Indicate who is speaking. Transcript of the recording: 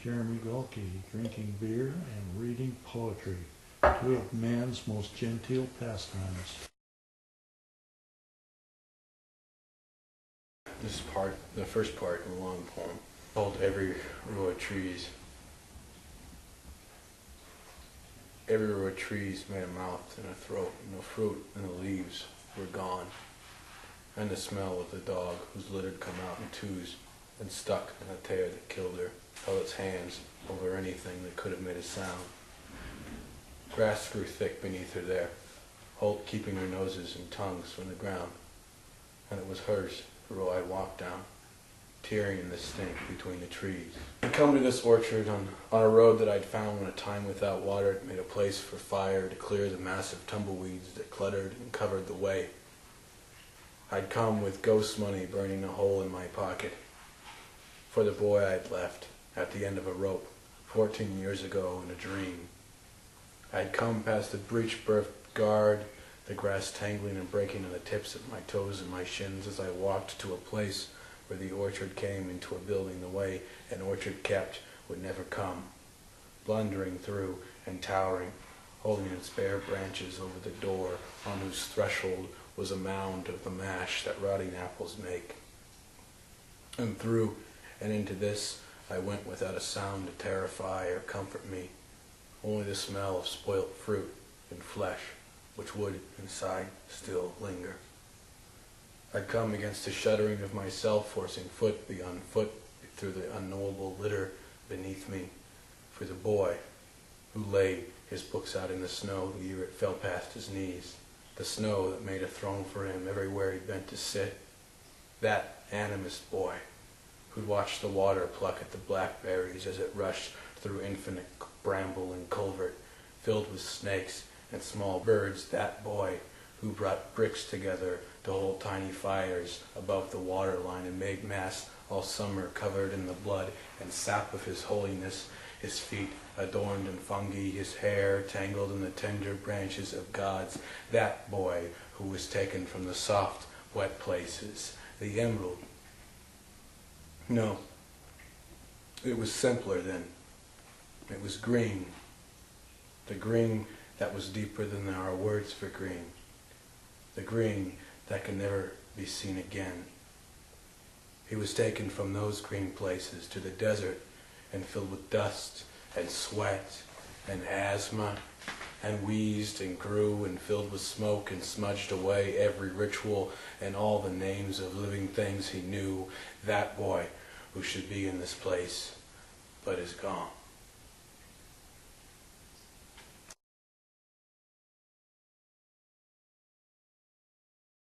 Speaker 1: Jeremy Gaulke, drinking beer and reading poetry, two of man's most genteel pastimes.
Speaker 2: This part, the first part in a long poem, called Every Row of Trees. Every row of trees made a mouth and a throat, and the fruit and the leaves were gone, and the smell of the dog whose litter had come out in twos and stuck in a tear that killed her, held its hands over anything that could have made a sound. Grass grew thick beneath her there, Holt keeping her noses and tongues from the ground, and it was hers, the row I walked down, tearing in the stink between the trees. I'd come to this orchard on a road that I'd found when a time without water had made a place for fire to clear the massive tumbleweeds that cluttered and covered the way. I'd come with ghost money burning a hole in my pocket for the boy I'd left at the end of a rope 14 years ago in a dream. I'd come past the breech-berthed guard, the grass tangling and breaking on the tips of my toes and my shins as I walked to a place where the orchard came into a building the way an orchard kept would never come, blundering through and towering, holding its bare branches over the door on whose threshold was a mound of the mash that rotting apples make. And through and into this I went without a sound to terrify or comfort me, only the smell of spoilt fruit and flesh, which would, inside, still linger. I'd come against the shuddering of myself, forcing foot beyond foot through the unknowable litter beneath me, for the boy who lay his books out in the snow the year it fell past his knees, the snow that made a throne for him everywhere he bent to sit, that animist boy who'd watch the water pluck at the blackberries as it rushed through infinite bramble and culvert filled with snakes and small birds, that boy who brought bricks together to hold tiny fires above the water line and made mass all summer covered in the blood and sap of his holiness, his feet adorned in fungi, his hair tangled in the tender branches of gods, that boy who was taken from the soft, wet places, the emerald. No, it was simpler then. It was green, the green that was deeper than our words for green, the green that can never be seen again. He was taken from those green places to the desert and filled with dust and sweat and asthma and wheezed and grew and filled with smoke and smudged away every ritual and all the names of living things he knew, that boy who should be in this place but is gone.